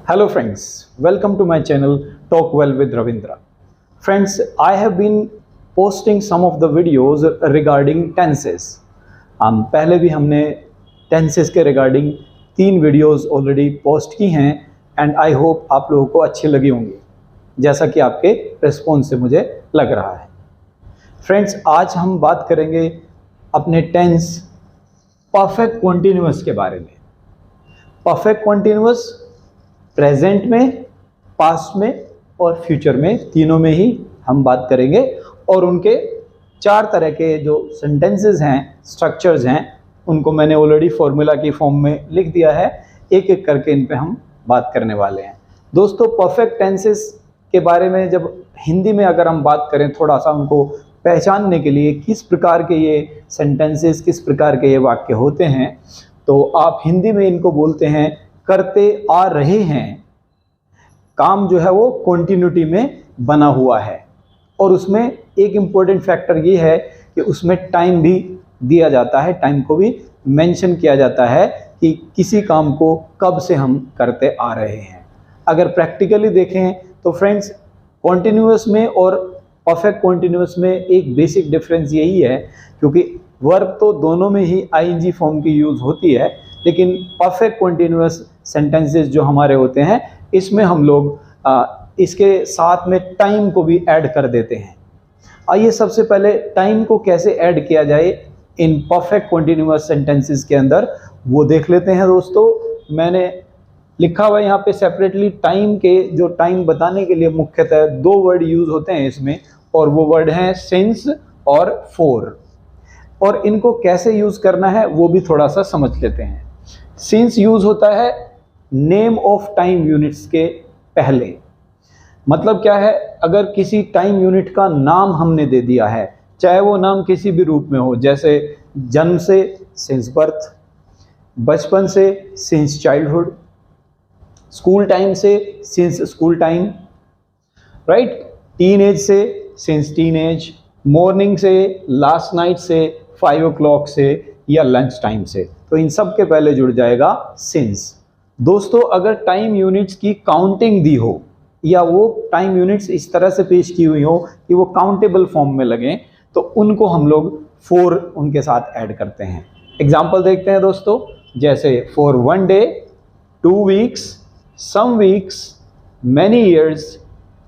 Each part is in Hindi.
Hello friends, welcome to my channel Talk Well with Ravindra. Friends, I have been posting some of the videos regarding tenses. पहले भी हमने tenses के regarding 3 वीडियोस ऑलरेडी पोस्ट की हैं एंड आई होप आप लोगों को अच्छी लगी होंगी, जैसा कि आपके रिस्पॉन्स से मुझे लग रहा है। फ्रेंड्स, आज हम बात करेंगे अपने टेंस परफेक्ट कॉन्टिन्यूअस के बारे में। परफेक्ट कॉन्टिन्यूअस प्रेजेंट में, पास्ट में और फ्यूचर में, तीनों में ही हम बात करेंगे और उनके 4 तरह के जो सेंटेंसेस हैं, स्ट्रक्चर्स हैं, उनको मैंने ऑलरेडी फॉर्मूला की फॉर्म में लिख दिया है। एक एक करके इन पे हम बात करने वाले हैं। दोस्तों, परफेक्ट टेंसेस के बारे में जब हिंदी में अगर हम बात करें, थोड़ा सा उनको पहचानने के लिए किस प्रकार के ये सेंटेंसेस, किस प्रकार के ये वाक्य होते हैं, तो आप हिंदी में इनको बोलते हैं करते आ रहे हैं। काम जो है वो कॉन्टिन्यूटी में बना हुआ है और उसमें एक इम्पोर्टेंट फैक्टर ये है कि उसमें टाइम भी दिया जाता है, टाइम को भी मेंशन किया जाता है कि किसी काम को कब से हम करते आ रहे हैं। अगर प्रैक्टिकली देखें तो फ्रेंड्स, कॉन्टिन्यूअस में और परफेक्ट कॉन्टिन्यूअस में एक बेसिक डिफरेंस यही है, क्योंकि वर्ब तो दोनों में ही आईएनजी फॉर्म की यूज़ होती है, लेकिन परफेक्ट कॉन्टिन्यूअस सेंटेंसेस जो हमारे होते हैं, इसमें हम लोग इसके साथ में टाइम को भी ऐड कर देते हैं। आइए सबसे पहले टाइम को कैसे ऐड किया जाए इन परफेक्ट कॉन्टिन्यूअस सेंटेंसेस के अंदर, वो देख लेते हैं। दोस्तों, मैंने लिखा हुआ यहाँ पे सेपरेटली टाइम के, जो टाइम बताने के लिए मुख्यतः 2 वर्ड यूज़ होते हैं इसमें, और वो वर्ड हैं सिंस और फॉर। और इनको कैसे यूज़ करना है वो भी थोड़ा सा समझ लेते हैं। सिंस यूज़ होता है नेम ऑफ टाइम यूनिट्स के पहले। मतलब क्या है, अगर किसी टाइम यूनिट का नाम हमने दे दिया है, चाहे वो नाम किसी भी रूप में हो, जैसे जन्म से सिंस बर्थ, बचपन से सिंस चाइल्डहुड, स्कूल टाइम से since school time, right, teen age से सिंस टीन एज, मॉर्निंग से, लास्ट नाइट से, 5 o'clock से या लंच टाइम से, तो इन सब के पहले जुड़ जाएगा सिंस। दोस्तों, अगर टाइम यूनिट्स की काउंटिंग दी हो या वो टाइम यूनिट्स इस तरह से पेश की हुई हो कि वो काउंटेबल फॉर्म में लगें, तो उनको हम लोग फॉर उनके साथ ऐड करते हैं। एग्जाम्पल देखते हैं दोस्तों, जैसे for 1 day, 2 weeks, some weeks, many years,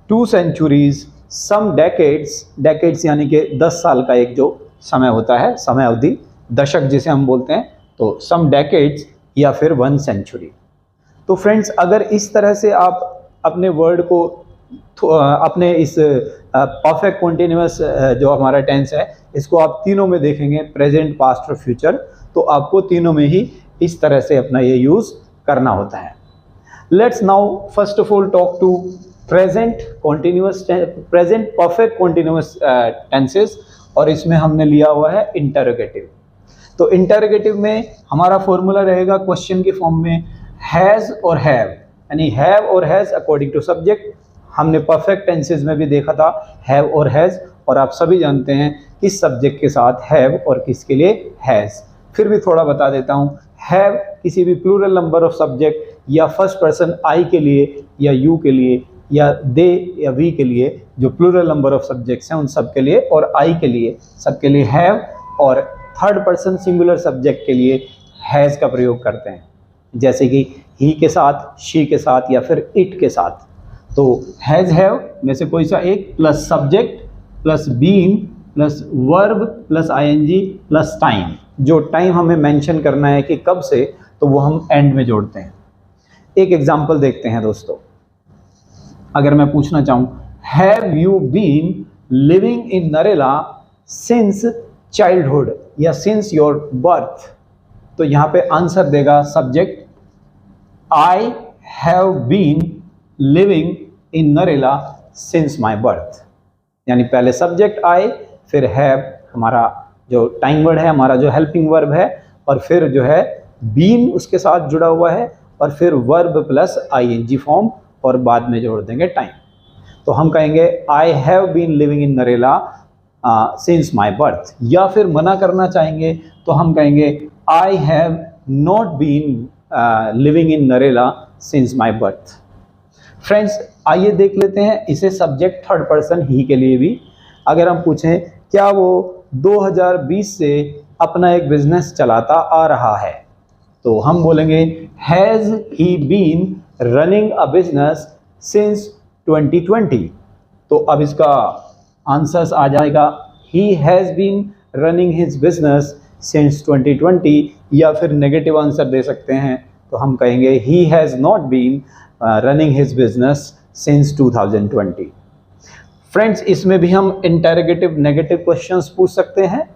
2 centuries, some decades, decades यानी कि 10 साल का एक जो समय होता है, समय अवधि, दशक जिसे हम बोलते हैं, तो some decades या फिर 1 century। तो फ्रेंड्स, अगर इस तरह से आप अपने वर्ड को अपने इस परफेक्ट कॉन्टिन्यूअस जो हमारा टेंस है, इसको आप तीनों में देखेंगे, प्रेजेंट, पास्ट और फ्यूचर, तो आपको तीनों में ही इस तरह से अपना ये यूज़ करना होता है। Let's now first of all talk to present perfect continuous tenses, और इसमें हमने लिया हुआ है इंटरोगेटिव। तो इंटरोगेटिव में हमारा फॉर्मूला रहेगा क्वेश्चन की फॉर्म में हैज़ और हैव, यानी हैव और हैज़ अकॉर्डिंग टू सब्जेक्ट। हमने परफेक्ट टेंसेस में भी देखा था हैव और हैज़, और आप सभी जानते हैं किस सब्जेक्ट के साथ हैव और किसके लिए हैज़। फिर भी थोड़ा बता देता हूँ, हैव किसी भी प्लूरल नंबर ऑफ सब्जेक्ट या फर्स्ट पर्सन आई के लिए या यू के लिए या दे या वी के लिए, जो प्लूरल नंबर ऑफ सब्जेक्ट्स हैं उन सब के लिए, और आई के लिए, सबके लिए हैव, और थर्ड पर्सन सिंगुलर सब्जेक्ट के लिए हैज़ का प्रयोग करते हैं, जैसे कि ही के साथ, शी के साथ या फिर इट के साथ। तो हैज़ हैव में से कोई सा एक plus subject plus being plus verb plus ING plus time, जो टाइम हमें मेंशन करना है कि कब से, तो वो हम एंड में जोड़ते हैं। एक एग्जांपल देखते हैं दोस्तों। अगर मैं पूछना चाहूँ, have you been living in Narela since childhood या सिंस योर बर्थ, तो यहाँ पे आंसर देगा subject I have been living in Narela since my birth, यानी पहले सब्जेक्ट आई, फिर हैव हमारा जो टाइम वर्ड है, हमारा जो हेल्पिंग वर्ब है, और फिर जो है बीन उसके साथ जुड़ा हुआ है, और फिर वर्ब प्लस आईएनजी फॉर्म, और बाद में जोड़ देंगे टाइम। तो हम कहेंगे I have been living in Narela since my birth, या फिर मना करना चाहेंगे तो हम कहेंगे I have not been living in Narela since my birth. Friends आइए देख लेते हैं इसे सब्जेक्ट थर्ड पर्सन ही के लिए भी। अगर हम पूछें क्या वो 2020 से अपना एक बिजनेस चलाता आ रहा है, तो हम बोलेंगे has he been running a business since 2020। तो अब इसका आंसर्स आ जाएगा he has been running his business since 2020, या फिर नेगेटिव आंसर दे सकते हैं, तो हम कहेंगे he has not been running his business since 2020। Friends इसमें भी हम इंटरोगेटिव नेगेटिव क्वेश्चंस पूछ सकते हैं।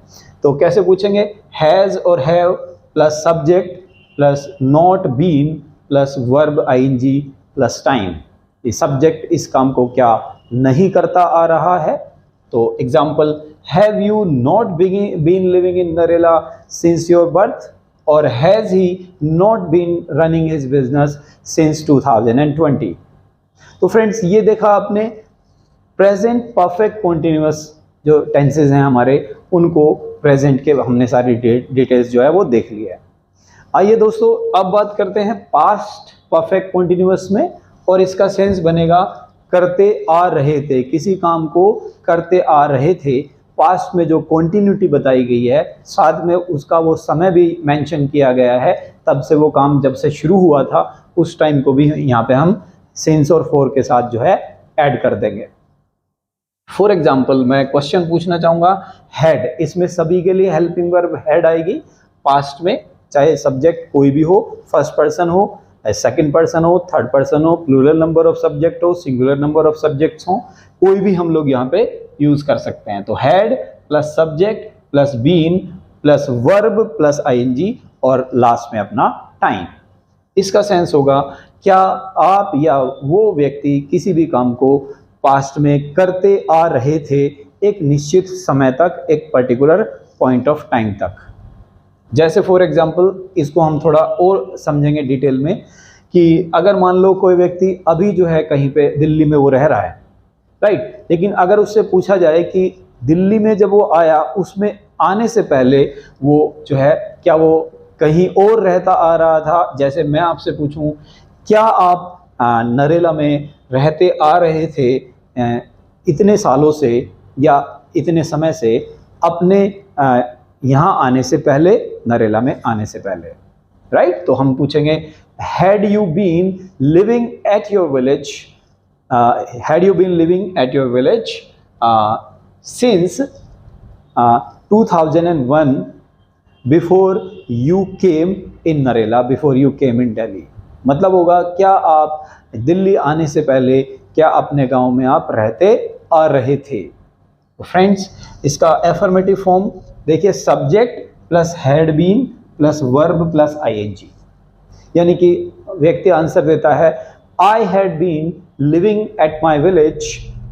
तो कैसे पूछेंगे, हैज़ और have plus subject plus not been plus verb ING plus time. ये सब्जेक्ट इस काम को क्या नहीं करता आ रहा है। तो example, have you not been living in Narela since your birth, और has he not been running his business since 2020। तो फ्रेंड्स ये देखा आपने प्रेजेंट परफेक्ट कॉन्टिन्यूअस जो टेंसेज हैं हमारे, उनको प्रेजेंट के हमने सारी डिटेल्स जो है वो देख लिया है। आइए दोस्तों अब बात करते हैं पास्ट परफेक्ट कॉन्टिन्यूअस में, और इसका सेंस बनेगा करते आ रहे थे, किसी काम को करते आ रहे थे। पास्ट में जो कॉन्टिन्यूटी बताई गई है, साथ में उसका वो समय भी मेंशन किया गया है, तब से वो काम जब से शुरू हुआ था उस टाइम को भी यहाँ पे हम सिंस और फॉर के साथ जो है ऐड कर देंगे। फॉर एग्जाम्पल मैं क्वेश्चन पूछना चाहूँगा, हैड, इसमें सभी के लिए हेल्पिंग वर्ब हैड आएगी पास्ट में, चाहे सब्जेक्ट कोई भी हो, फर्स्ट पर्सन हो, सेकंड पर्सन हो, थर्ड पर्सन हो, प्लूरल नंबर ऑफ सब्जेक्ट हो, सिंगुलर नंबर ऑफ सब्जेक्ट्स हो, कोई भी हम लोग यहाँ पे यूज कर सकते हैं। तो had plus subject plus been plus verb plus ING और लास्ट में अपना टाइम। इसका सेंस होगा क्या आप या वो व्यक्ति किसी भी काम को पास्ट में करते आ रहे थे एक निश्चित समय तक, एक पर्टिकुलर पॉइंट ऑफ टाइम तक। जैसे फॉर एग्जांपल इसको हम थोड़ा और समझेंगे डिटेल में कि अगर मान लो कोई व्यक्ति अभी जो है कहीं पे दिल्ली में वो रह रहा है, राइट, लेकिन अगर उससे पूछा जाए कि दिल्ली में जब वो आया उसमें आने से पहले वो जो है क्या वो कहीं और रहता आ रहा था। जैसे मैं आपसे पूछूं क्या आप नरेला में रहते आ रहे थे इतने सालों से या इतने समय से, अपने यहाँ आने से पहले, नरेला में आने से पहले, राइट। तो हम पूछेंगे had you been living at your village, had you been living at your village since 2001 before you came in Narela, before you came in Delhi। मतलब होगा क्या आप दिल्ली आने से पहले क्या अपने गांव में आप रहते आ रहे थे। तो फ्रेंड्स इसका एफर्मेटिव फॉर्म देखिए, subject plus had been plus verb plus ING, यानी कि व्यक्ति आंसर देता है I had been living at my village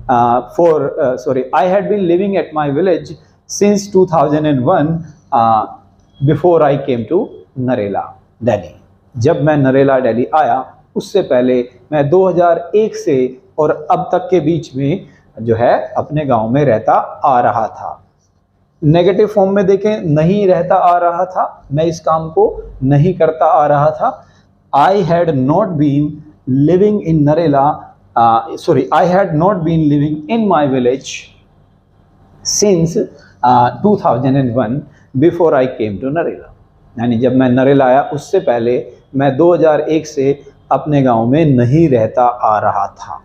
I had been living at my village since 2001 before I came to Narela, Delhi। जब मैं नरेला दिल्ली आया उससे पहले मैं 2001 से और अब तक के बीच में जो है अपने गांव में रहता आ रहा था। नेगेटिव फॉर्म में देखें, नहीं रहता आ रहा था, मैं इस काम को नहीं करता आ रहा था। I had not been living in Narela, I had not been living in my village since 2001 before I came to Narela। यानी जब मैं नरेला आया उससे पहले मैं 2001 से अपने गांव में नहीं रहता आ रहा था।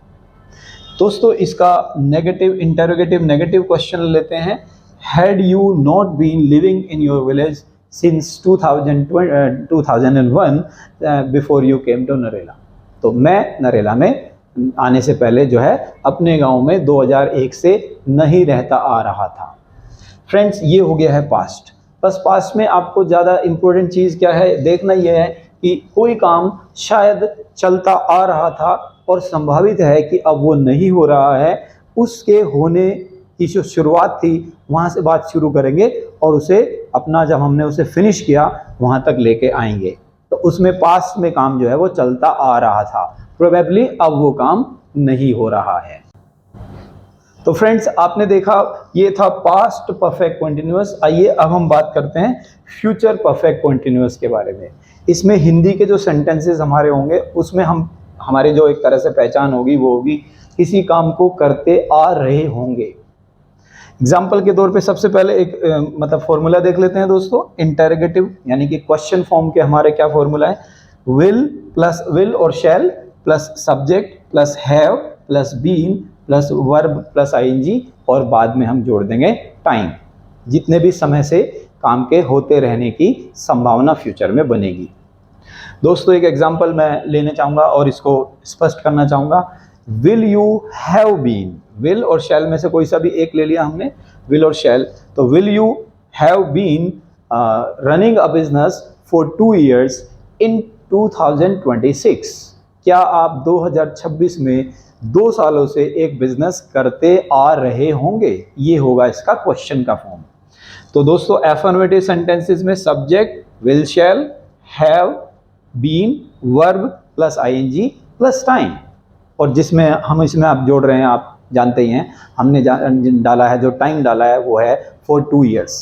दोस्तों इसका नेगेटिव इंटरोगेटिव नेगेटिव क्वेश्चन लेते हैं, had you not been living in your village since 2001 before you came to Narela. तो मैं नरेला में आने से पहले जो है अपने गांव में 2001 से नहीं रहता आ रहा था। फ्रेंड्स ये हो गया है पास्ट। बस पास्ट में आपको ज़्यादा इम्पोर्टेंट चीज़ क्या है देखना, यह है कि कोई काम शायद चलता आ रहा था और संभावित है कि अब वो नहीं हो रहा है, उसके होने की जो शुरुआत थी वहाँ से बात शुरू करेंगे और उसे अपना जब हमने उसे फिनिश किया वहाँ तक लेके आएंगे। तो उसमें पास्ट में काम जो है वो चलता आ रहा था, प्रोबेबली अब वो काम नहीं हो रहा है। तो फ्रेंड्स आपने देखा ये था पास्ट परफेक्ट कंटिन्यूअस। आइए अब हम बात करते हैं फ्यूचर परफेक्ट कंटिन्यूअस के बारे में। इसमें हिंदी के जो सेंटेंसेस हमारे होंगे उसमें हम हमारी जो एक तरह से पहचान होगी वो होगी किसी काम को करते आ रहे होंगे। एग्जाम्पल के तौर पे सबसे पहले एक मतलब फॉर्मूला देख लेते हैं दोस्तों, इंटरोगेटिव यानी कि क्वेश्चन फॉर्म के हमारे क्या फॉर्मूला है, विल प्लस विल और shall plus subject plus have plus been plus verb plus ING और बाद में हम जोड़ देंगे टाइम, जितने भी समय से काम के होते रहने की संभावना फ्यूचर में बनेगी। दोस्तों एक एग्जांपल मैं लेने चाहूँगा और इसको स्पष्ट करना चाहूँगा, will you have been, will और शैल में से कोई सा भी एक ले लिया हमने, विल और शैल, तो will you have been running a business for 2 years in 2026, क्या आप 2026 में 2 सालों से एक बिजनेस करते आ रहे होंगे, ये होगा इसका क्वेश्चन का फॉर्म। तो दोस्तों एफर्मेटिव सेंटेंसेस में subject will shall have been verb plus ING plus time, और जिसमें हम इसमें आप जोड़ रहे हैं, आप जानते ही हैं हमने डाला है, जो टाइम डाला है वो है फॉर 2 years।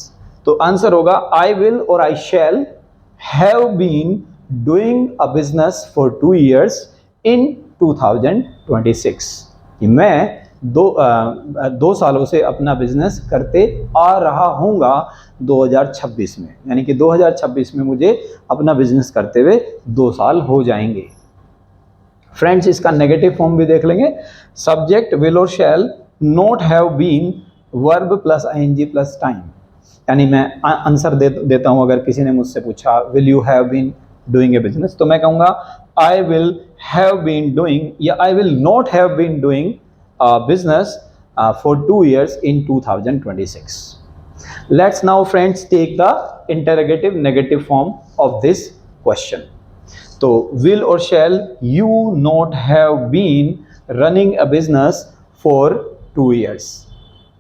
तो आंसर होगा आई विल और I shall have been doing a business for 2 years in 2026, कि मैं 2 सालों से अपना बिजनेस करते आ रहा हूँगा 2026 में, यानी कि 2026 में मुझे अपना बिजनेस करते हुए 2 साल हो जाएंगे। फ्रेंड्स इसका नेगेटिव फॉर्म भी देख लेंगे, सब्जेक्ट विल और shall not have been verb plus ING plus time, यानी मैं आंसर देता हूँ, अगर किसी ने मुझसे पूछा will you have been doing a business, तो मैं कहूँगा I will have been doing या I will not have been doing business for 2 years in 2026. Let's now friends take the interrogative negative form of this question. तो will और shall you not have been running a business for 2 years,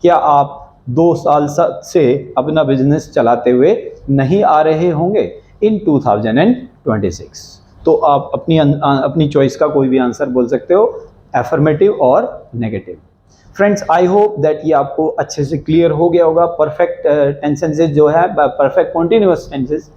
क्या आप 2 साल से अपना बिजनेस चलाते हुए नहीं आ रहे होंगे in 2026। तो आप अपनी चॉइस का कोई भी आंसर बोल सकते हो, एफर्मेटिव और negative. Friends I hope that ये आपको अच्छे से क्लियर हो गया होगा। परफेक्ट टेंसेस जो है, perfect continuous tenses,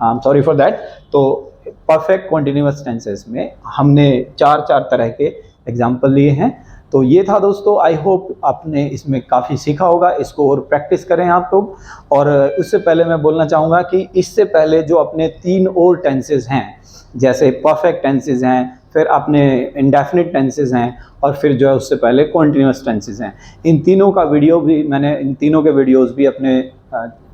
sorry for that, तो परफेक्ट कॉन्टिन्यूअस टेंसेस में हमने 4 तरह के एग्जाम्पल लिए हैं। तो ये था दोस्तों, आई होप आपने इसमें काफ़ी सीखा होगा, इसको और प्रैक्टिस करें आप लोग। और उससे पहले मैं बोलना चाहूँगा कि इससे पहले जो अपने 3 और टेंसेस हैं, जैसे परफेक्ट टेंसेस हैं, फिर अपने इंडेफिनिट टेंसेस हैं, और फिर जो है उससे पहले कॉन्टिन्यूअस टेंसेस हैं, इन तीनों का वीडियो भी मैंने, इन तीनों के वीडियोस भी अपने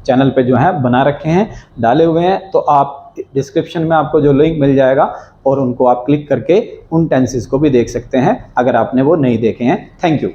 चैनल पे जो है बना रखे हैं, डाले हुए हैं। तो आप डिस्क्रिप्शन में आपको जो लिंक मिल जाएगा और उनको आप क्लिक करके उन टेंसेस को भी देख सकते हैं अगर आपने वो नहीं देखे हैं। Thank you.